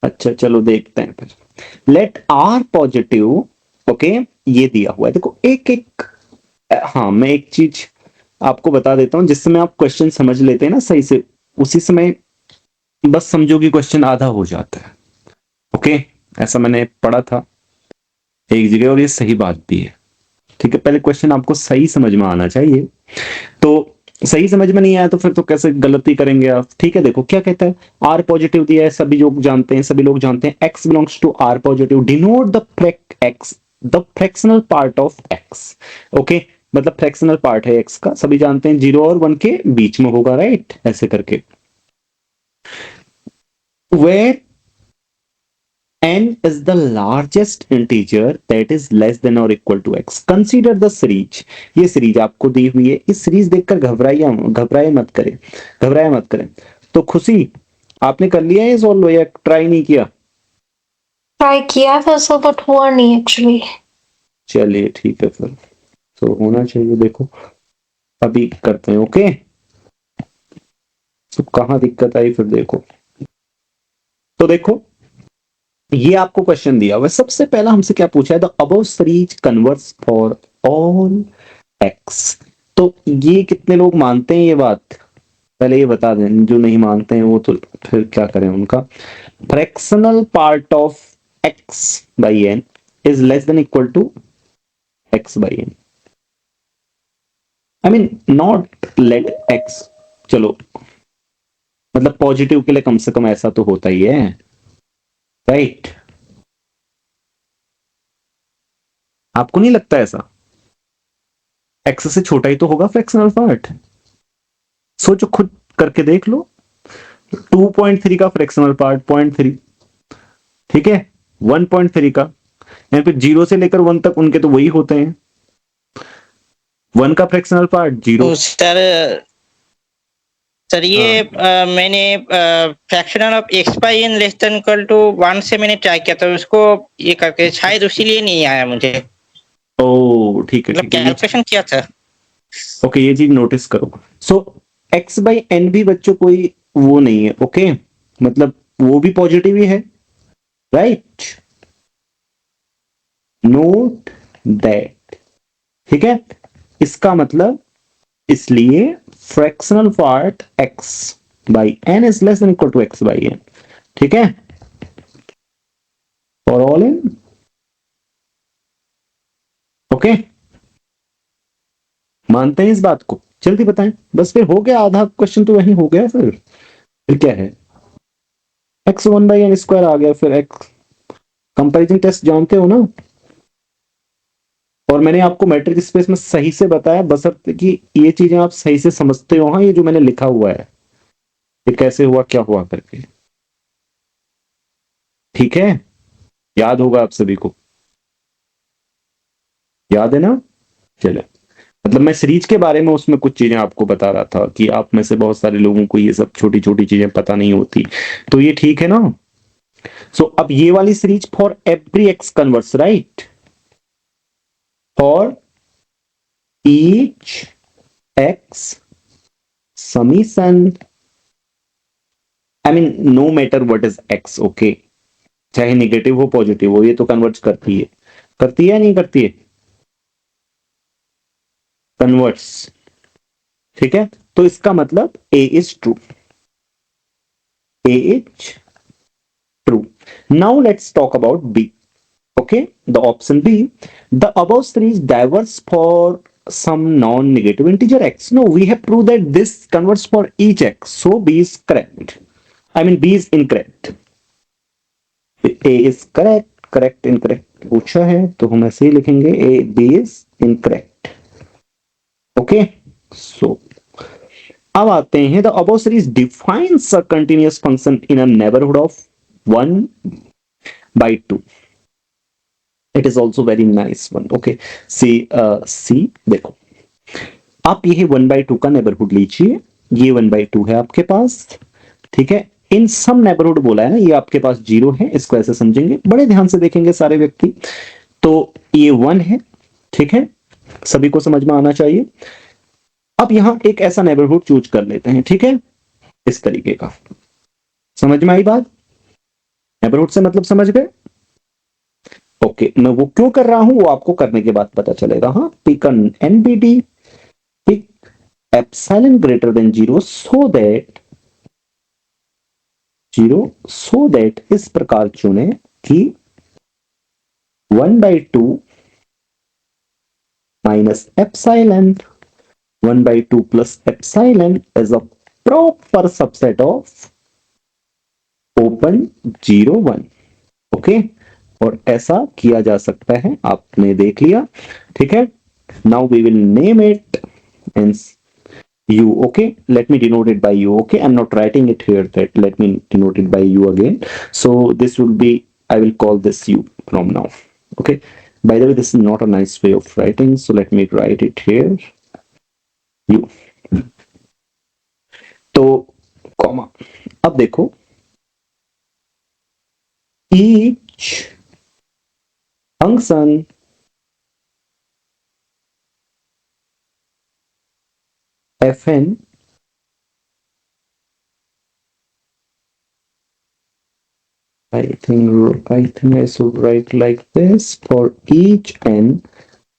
अच्छा चलो देखते हैं फिर। लेट आर पॉजिटिव, ओके, ये दिया हुआ है, देखो एक एक, हाँ मैं एक चीज आपको बता देता हूँ जिस समय आप क्वेश्चन समझ लेते हैं ना सही से, उसी समय बस समझो कि क्वेश्चन आधा हो जाता है। ओके, ऐसा मैंने पढ़ा था एक जगह और ये सही बात भी है। ठीक है, पहले क्वेश्चन आपको सही समझ में आना चाहिए, तो सही समझ में नहीं आया तो फिर तो कैसे गलती करेंगे आप। ठीक है, देखो क्या कहता है, आर पॉजिटिव दिया है, सभी लोग जानते हैं, सभी लोग जानते हैं X belongs to R positive, denote the X, the fractional part of X. Okay, मतलब फ्रैक्शनल पार्ट है एक्स का, सभी जानते हैं 0 और 1 के बीच में होगा, राइट, ऐसे करके। Where n is the largest integer that is less than or equal to x. Consider the series. ये सीरीज आपको दी हुई है, इस सीरीज देखकर घबराए मत करें, घबराए मत करें। तो खुशी, आपने कर लिया है सॉल्व या ट्राई नहीं किया? ट्राई किया था सर बट हुआ नहीं एक्चुअली। चलिए ठीक है फिर, तो होना चाहिए, देखो अभी करते हैं। ओके, तो कहाँ दिक्कत आई फिर देखो। तो देखो ये आपको क्वेश्चन दिया हुआ है, सबसे पहला हमसे क्या पूछा है, the above series converts for all x. तो ये कितने लोग मानते हैं ये बात, पहले ये बता दें, जो नहीं मानते हैं वो तो फिर क्या करें उनका। Fractional part of X by N is less than equal to X by N, I mean not let X, चलो मतलब पॉजिटिव के लिए कम से कम ऐसा तो होता ही है, राइट? आपको नहीं लगता ऐसा, एक्स से छोटा ही तो होगा फ्रैक्शनल पार्ट, सोचो खुद करके देख लो। 2.3 का फ्रैक्शनल पार्ट 0.3, ठीक है, 1.3 का, यानी फिर 0 से लेकर 1 तक उनके तो वही होते हैं, 1 का फ्रैक्शनल पार्ट 0। तो सर सर ये मैंने fractional of X by N less than equal to 1 से मैंने ट्राई किया था उसको, ये करके शायद उसीलिए नहीं आया मुझे, ओ ठीक है मतलब ठीक है, कैलकुलेशन किया था। ओके ये चीज नोटिस करो। सो एक्स बाई एन भी बच्चों कोई वो नहीं है, ओके, मतलब वो भी पॉजिटिव ही है, राइट, नोट दैट, ठीक है, इसका मतलब इसलिए fractional part X by N is less than equal to X by N, ठीक है, फॉर ऑल इन, ओके, मानते हैं इस बात को, जल्दी बताएं, बस फिर हो गया, आधा क्वेश्चन तो वहीं हो गया, फिर क्या है, एक्स 1/n² आ गया, फिर एक्स कंपैरिजन टेस्ट जानते हो ना, और मैंने आपको मैट्रिक स्पेस में सही से बताया, बशर्ते कि ये चीजें आप सही से समझते हो। हाँ, ये जो मैंने लिखा हुआ है ये कैसे हुआ क्या हुआ करके, ठीक है, याद होगा आप सभी को, याद है ना? चले, मतलब मैं सीरीज के बारे में उसमें कुछ चीजें आपको बता रहा था कि आप में से बहुत सारे लोगों को ये सब छोटी छोटी चीजें पता नहीं होती, तो ये ठीक है ना। सो अब ये वाली series for every X converse, right, for each X summation, I mean no matter what is X, okay, चाहे निगेटिव हो पॉजिटिव हो, ये तो कन्वर्ट करती है या नहीं करती है, कन्वर्ट्स, ठीक है, तो इसका मतलब A is true, A is true. Now let's talk about B, okay, the option B, the above series diverges for some non-negative integer x. No, we have proved that this converts for each x, so B is correct, I mean B is incorrect, A is correct incorrect पूछा है तो हम ऐसे ही लिखेंगे, A B is incorrect, okay, so अब आते हैं, the above series defines a continuous function in a neighborhood of 1/2, it is also very nice one, okay, see देखो, आप ये 1/2 का नेबरहुड लीजिए, ये 1/2 है आपके पास, ठीक है, इन सम नेबरहुड बोला है ना, ये आपके पास 0 है, इसको ऐसे समझेंगे, बड़े ध्यान से देखेंगे सारे व्यक्ति, तो ये 1 है, ठीक है, सभी को समझ में आना चाहिए। अब यहां एक ऐसा नेबरहुड चूज कर लेते हैं, ठीक है, इस तरीके का, समझ में आई बात, नेबरहुड से मतलब समझ गए? ओके, मैं वो क्यों कर रहा हूं वो आपको करने के बाद पता चलेगा। हाँ, pick an NBD, pick epsilon greater than zero so that इस प्रकार चुने कि 1/2 minus epsilon 1/2 plus epsilon is a proper subset of open 0 1। Okay, और ऐसा किया जा सकता है, आपने देख लिया। ठीक है, now we will name it and u। Okay, let me denote it by u। Okay, I'm not writing it here, that let me denote it by u again. So this will be, I will call this u from now। Okay, by the way, this is not a nice way of writing, so let me write it here, u। तो comma, अब देखो, each function fn I think I should write like this: for each n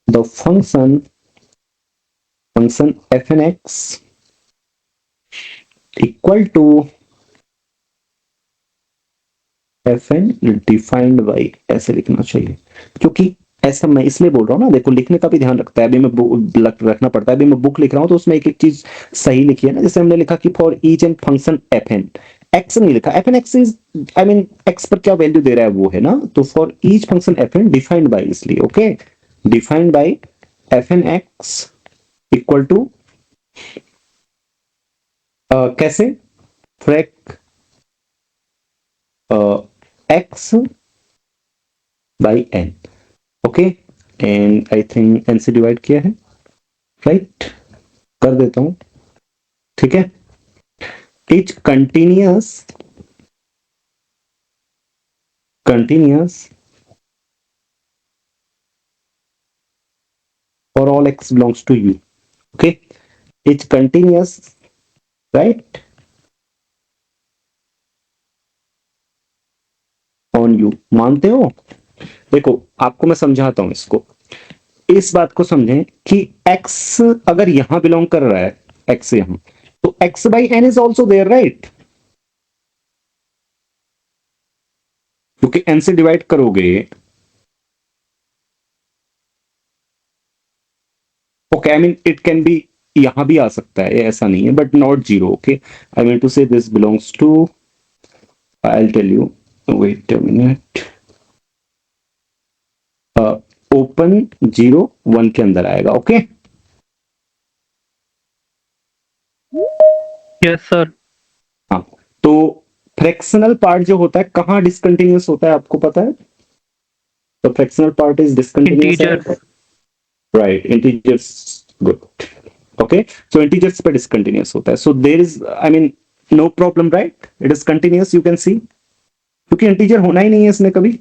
the function fnx equal to fn defined by, ऐसे लिखना चाहिए। क्योंकि ऐसा मैं इसलिए बोल रहा हूँ ना, देखो लिखने का भी ध्यान रखता है, अभी मैं रखना पड़ता है। अभी मैं बुक लिख रहा हूँ तो उसमें एक एक चीज सही लिखी है ना, जैसे हमने लिखा कि for each and function F N, X नहीं लिखा, F N X is, I mean X पर क्या वैल्यू दे रहा है वो है ना, तो for each function F n defined by, इसलिए okay, defined by f N x equal to कैसे, frac x by n. Okay, and I think n से डिवाइड किया है, राइट, कर देता हूं। ठीक है, each continuous for all x belongs to U. Okay, each continuous, right, on U. मानते हो? देखो आपको मैं समझाता हूं इसको, इस बात को समझें कि x अगर यहां बिलोंग कर रहा है, x यहां, तो x by N is also there, right, क्योंकि n से डिवाइड करोगे। Okay, I mean it can be, यहां भी आ सकता है, ऐसा नहीं है, but not zero. Okay, I mean to say this belongs to, I will tell you, wait a minute, open 0 1 के अंदर आएगा। Okay, yes sir. हाँ, तो फ्रैक्शनल पार्ट जो होता है कहाँ डिसकंटिन्यूअस होता है, आपको पता है? तो fractional part is discontinuous, integer. Right, integers, good. Okay, so integers पे डिसकंटिन्यूअस होता है, so there is, I mean no problem, right, it is continuous, you can see, क्योंकि इंटीजर होना ही नहीं है इसने कभी,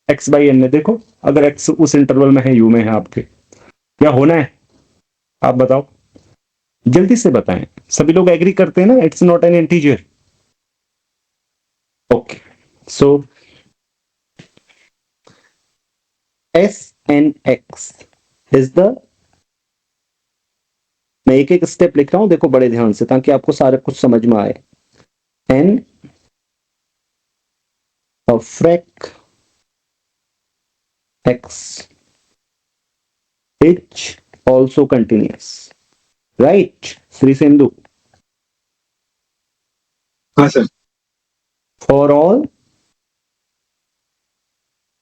एक्स बाई एन ने। देखो अगर एक्स उस इंटरवल में है, यू में है आपके, क्या होना है आप बताओ, जल्दी से बताएं। सभी लोग एग्री करते हैं ना, it's not an integer. Okay, so S N X is the, मैं एक एक स्टेप लिख रहा हूं, देखो बड़े ध्यान से, ताकि आपको सारा कुछ समझ में आए। N frac x each also continuous, right Shri Sindhu? हाँ sir. For all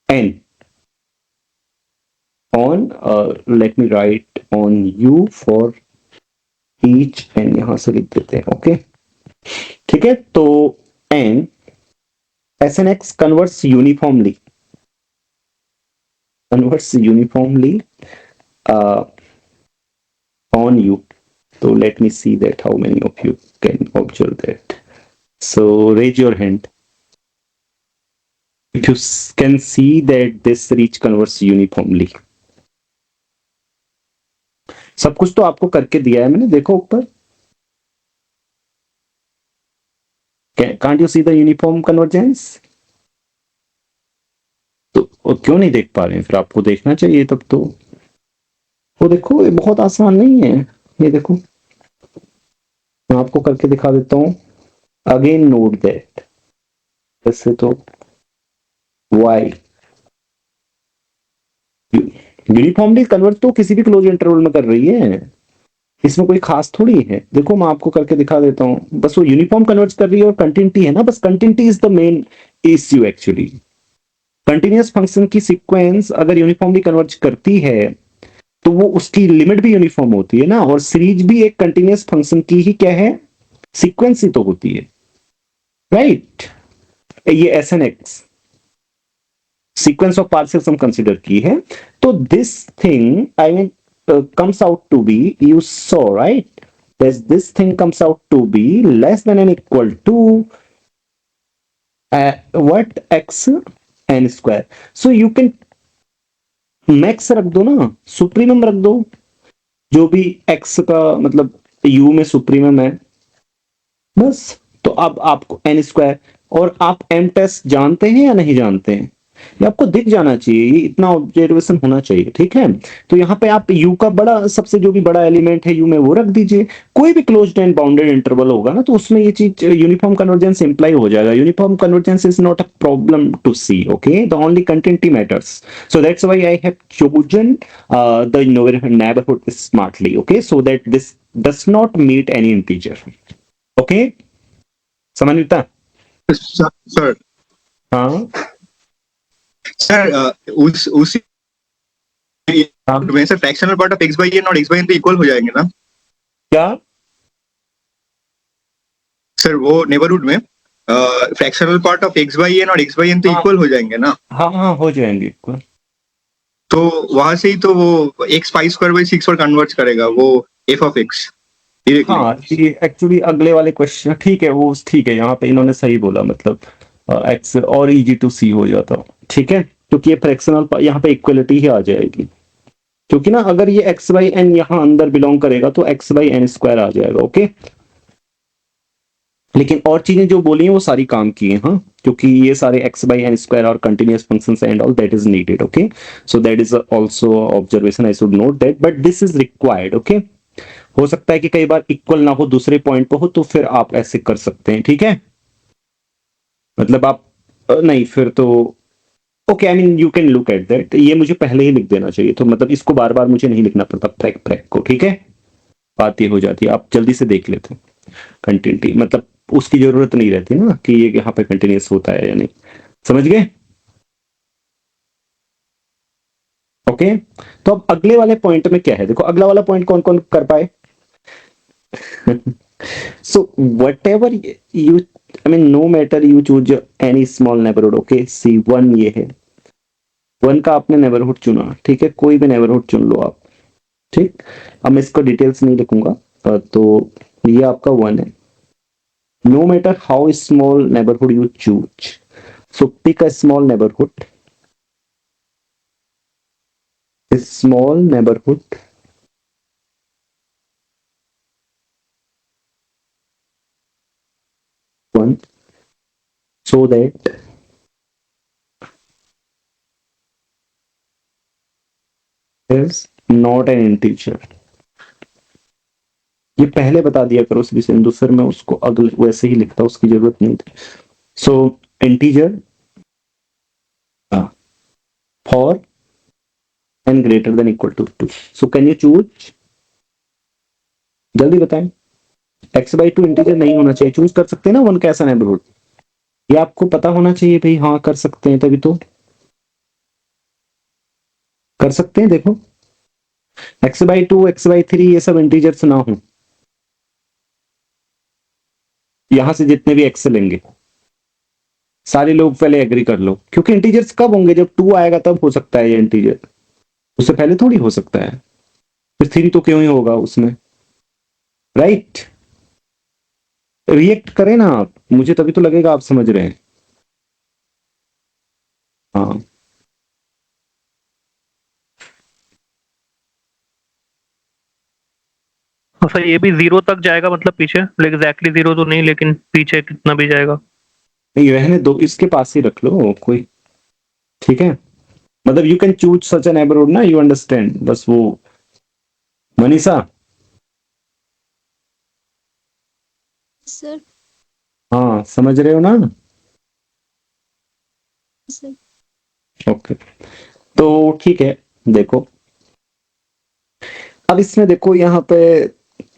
n on, let me write on u for each n, यहां से लिख देते हैं। ओके, ठीक है, तो n S N X converts uniformly on u, so let me see that how many of you can observe that, so raise your hand if you can see that this reach converts uniformly। सब कुछ तो आपको करके दिया है मैंने, देखो ऊपर, can't you see the uniform convergence? तो क्यों नहीं देख पा रहे हैं? फिर आपको देखना चाहिए तब तो। वो देखो, ये बहुत आसान नहीं है। ये देखो, मैं आपको करके दिखा देता हूँ। अगेन नोट दैट, वैसे तो वाई यूनिफॉर्मली कन्वर्ट तो किसी भी क्लोज इंटरवल में कर रही है, इसमें कोई खास थोड़ी है। देखो मैं आपको करके दिखा देता हूँ, बस वो यूनिफॉर्म कन्वर्ट कर रही है और कंटिन्यूटी है ना, बस continuity is the main issue actually. Continuous function की सीक्वेंस अगर यूनिफॉर्मली कन्वर्ज करती है तो वो उसकी लिमिट भी यूनिफॉर्म होती है ना, और सीरीज भी एक कंटिन्यूअस फंक्शन की ही क्या है, सीक्वेंस ही तो होती है, राइट? ये S N X sequence of parcels हम कंसिडर की है, तो this thing I mean comes out to be, you saw right, this thing comes out to be less than and equal to what, x n square. So you can max रख दो ना, supremum रख दो, जो भी x का मतलब u में सुप्रीमम है, बस। तो अब आपको एन स्क्वायर, और आप एम टेस्ट जानते हैं या नहीं जानते हैं, ये आपको दिख जाना चाहिए, ये इतना ऑब्जर्वेशन होना चाहिए, ठीक है? तो यहाँ पे आप u का बड़ा, सबसे जो भी बड़ा एलिमेंट है u में वो रख दीजिए। कोई भी क्लोज्ड एंड बाउंडेड इंटरवल होगा ना, तो उसमें ये चीज यूनिफॉर्म कन्वर्जेंस इंप्लाई हो जाएगा। Uniform convergence is not a problem to see, okay, the only continuity matters. So that's why I have chosen the neighbourhood smartly, okay, so that this does not meet any integer, okay? समझ में आता? Sir हाँ sir उस उसी में sir fractional part of x by n और x by n तो equal हो जाएंगे ना क्या? सर वो नेबरहुड में fractional part of x by n और x by n तो हाँ। इक्वल हो जाएंगे ना, हाँ हाँ हो जाएंगे equal। तो वहां से ही तो वो x पाई स्क्वायर बाई 6 और कन्वर्ट करेगा वो f of x डायरेक्टली। हाँ ये एक्चुअली अगले वाले क्वेश्चन, ठीक है, वो ठीक है, यहाँ पे इन्होंने सही बोला, मतलब एक्स और इजी टू सी हो जाता, ठीक है, क्योंकि ये फ्रैक्शनल यहाँ पे इक्वलिटी ही आ जाएगी, क्योंकि ना अगर ये एक्स बाई एन यहाँ अंदर बिलोंग करेगा तो एक्स बाई एन स्क्वायर आ जाएगा, ओके? लेकिन और चीजें जो बोली हैं वो सारी काम की है, हाँ, क्योंकि ये सारे एक्स बाई एन स्क्वायर और continuous functions and all that is needed, okay? So that is also observation, I should note that, but this is required, okay? हो सकता है कि कई बार इक्वल ना हो, दूसरे पॉइंट पर हो, तो फिर आप ऐसे कर सकते हैं, ठीक है? मतलब आप नहीं फिर तो okay, I mean you can look at that, ये मुझे पहले ही लिख देना चाहिए, तो मतलब इसको बार बार मुझे नहीं लिखना पड़ता फ्रैक फ्रैक को, ठीक है? बात ये हो जाती है, आप जल्दी से देख लेते कंटिन्यूटी, मतलब उसकी जरूरत नहीं रहती ना कि ये यहाँ पे कंटिन्यूस होता है या नहीं, समझ गए? ओके, तो अब अगले वाले पॉइंट में क्या है, देखो अगला वाला पॉइंट कौन कौन कर पाए? So whatever you, I mean no matter you choose any small neighborhood, okay, C1 ये है, 1 का आपने नेबरहुड चुना, ठीक है, कोई भी नेबरहुड चुन लो आप, ठीक? अब मैं इसको डिटेल्स नहीं लिखूंगा, तो ये आपका 1 है। No matter how small neighbourhood you choose, so pick a small neighbourhood, small neighbourhood one, so that is not an integer। ये पहले बता दिया करो श्री सिंधु सर, मैं उसको अगले वैसे ही लिखता, उसकी जरूरत नहीं थी। So integer for n greater than equal to 2, so can you choose, जल्दी बताएं। x बाई 2 इंटीजर नहीं होना चाहिए, चूज कर सकते हैं ना 1 का ऐसा नेबरहुड, ये आपको पता होना चाहिए भाई, हाँ कर सकते हैं, तभी तो कर सकते हैं। देखो x बाई 2 x बाई 3 ये सब इंटीजर्स ना हो, यहां से जितने भी x लेंगे सारे लोग पहले एग्री कर लो, क्योंकि इंटीजर्स कब होंगे, जब 2 आएगा तब हो सकता है ये इंटीजर, उससे पहले थोड़ी हो सकता है, फिर 3 तो क्यों ही होगा उसमें, राइट? रिएक्ट करें ना आप, मुझे तभी तो लगेगा आप समझ रहे हैं। हाँ सर ये भी 0 तक जाएगा, मतलब पीछे, लेकिन एग्जैक्टली 0 तो नहीं, लेकिन पीछे कितना भी जाएगा। नहीं रहने दो, इसके पास ही रख लो कोई, ठीक है, मतलब you can choose such an neighbourhood ना, यू अंडरस्टैंड, बस वो मनीषा। सर हाँ समझ रहे हो ना? सर ओके, तो ठीक है, देखो अब इसमें देखो यहाँ पे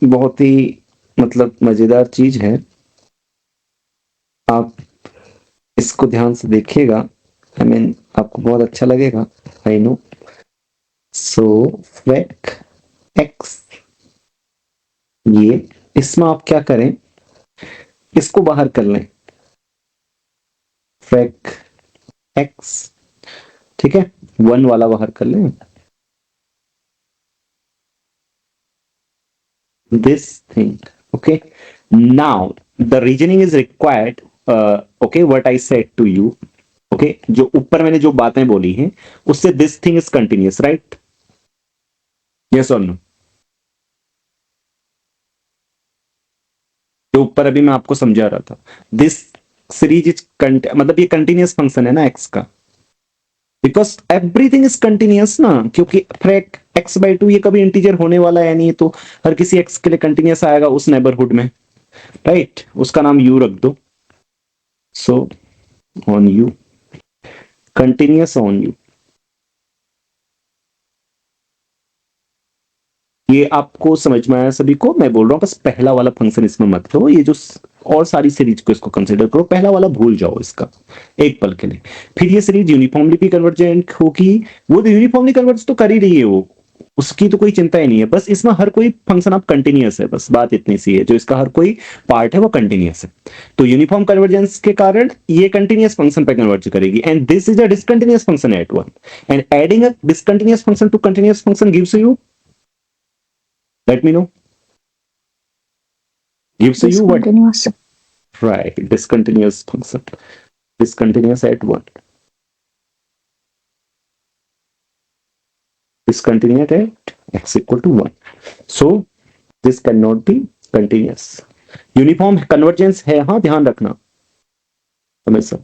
बहुत ही मतलब मजेदार चीज है, आप इसको ध्यान से देखिएगा, आई मीन आपको बहुत अच्छा लगेगा, आई नो। सो फ्रैक एक्स, ये इसमें आप क्या करें, इसको बाहर कर लें, फ्रैक एक्स, ठीक है, 1 वाला बाहर कर लें, this thing, okay, now the reasoning is required, okay, what I said to you, okay, जो ऊपर मैंने जो बातें बोली हैं उससे this thing is continuous, right? yes or no? जो ऊपर अभी मैं आपको समझा रहा था, this सीरीज इज मतलब ये कंटिन्यूस फंक्शन है ना x का, बिकॉज एवरीथिंग इज कंटिन्यूस ना, क्योंकि फ्रैक x/2 ये कभी इंटीजर होने वाला है नहीं, तो हर किसी x के लिए कंटिन्यूस आएगा उस नेबरहुड में, राइट? उसका नाम u रख दो, so on u, continuous on u। ये आपको समझ में आया सभी को? मैं बोल रहा हूं बस पहला वाला फंक्शन इसमें मत करो, ये जो और सारी सीरीज को इसको कंसीडर करो, पहला वाला भूल जाओ इसका एक पल के लिए। फिर ये सीरीज यूनिफॉर्मली भी कन्वर्जेंट होगी, वो तो यूनिफॉर्मली कन्वर्ज तो कर ही रही है वो, उसकी तो कोई चिंता ही नहीं है, बस इसमें हर कोई फंक्शन आप कंटिन्यूस है, बस बात इतनी सी है, जो इसका हर कोई पार्ट है वो कंटिन्यूस है। तो यूनिफॉर्म कन्वर्जेंस के कारण ये कंटिन्यूस फंक्शन पे कन्वर्ज करेगी, and this is a discontinuous function at one, and adding a discontinuous function to continuous function gives you, let me know, gives you what? Discontinuous. Right, discontinuous function, discontinuous at 1, discontinuous at x equal to 1, so this cannot be continuous। Uniform convergence है, हाँ ध्यान रखना हमेशा,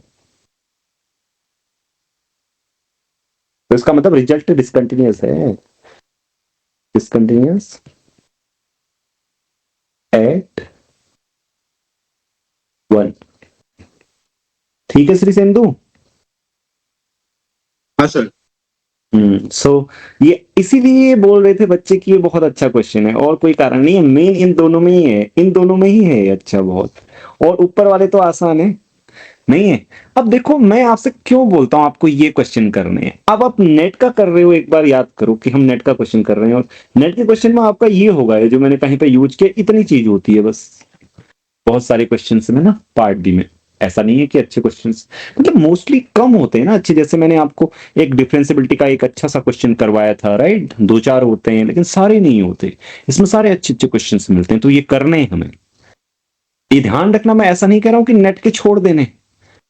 तो इसका मतलब result discontinuous है, discontinuous at 1, ठीक है श्री सेंधु? हाँ सर। सो ये इसीलिए बोल रहे थे बच्चे कि ये बहुत अच्छा क्वेश्चन है, और कोई कारण नहीं है, मेन इन दोनों में ही है, इन दोनों में ही है ये अच्छा बहुत, और ऊपर वाले तो आसान है नहीं है। अब देखो मैं आपसे क्यों बोलता हूं आपको ये क्वेश्चन करने हैं, अब आप नेट का कर रहे हो, एक बार याद करो कि हम नेट का क्वेश्चन कर रहे हैं, और नेट के क्वेश्चन में आपका ये होगा, ये जो मैंने कहीं पे यूज किया इतनी चीज होती है बस, बहुत सारे क्वेश्चंस में ना पार्ट बी में, ऐसा नहीं है कि अच्छे क्वेश्चंस, मतलब मोस्टली कम होते हैं ना अच्छे, जैसे मैंने आपको एक डिफरेंशिएबिलिटी का एक अच्छा सा क्वेश्चन करवाया था, राइट? 2-4 होते हैं लेकिन सारे नहीं होते, इसमें सारे अच्छे अच्छे क्वेश्चंस मिलते हैं, तो ये करने हैं हमें, ये ध्यान रखना। मैं ऐसा नहीं कह रहा हूं कि नेट के छोड़ देने,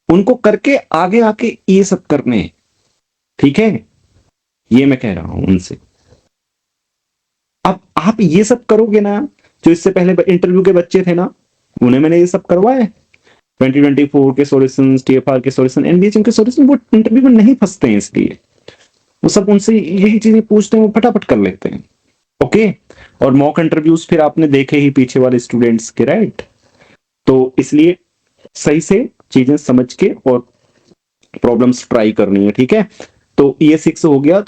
उनको करके आगे आके ये सब करने हैं, ठीक है? ये मैं कह रहा हूं उनसे। अब आप ये सब करोगे ना, जो इससे पहले इंटरव्यू के बच्चे थे ना, उन्हें मैंने ये सब करवाया, 2024 के सॉल्यूशन, TFR के सॉल्यूशन, NBHM के सॉल्यूशन, वो इंटरव्यू में नहीं फंसते हैं, इसलिए वो सब उनसे यही चीजें पूछते हैं, वो फटाफट कर लेते हैं, ओके? और मॉक इंटरव्यूज फिर आपने देखे ही पीछे वाले स्टूडेंट्स के, राइट? तो इसलिए सही से चीजें समझ के और प्रॉब्लम्स ट्राई करनी है, ठीक है? तो ये 6 हो गया।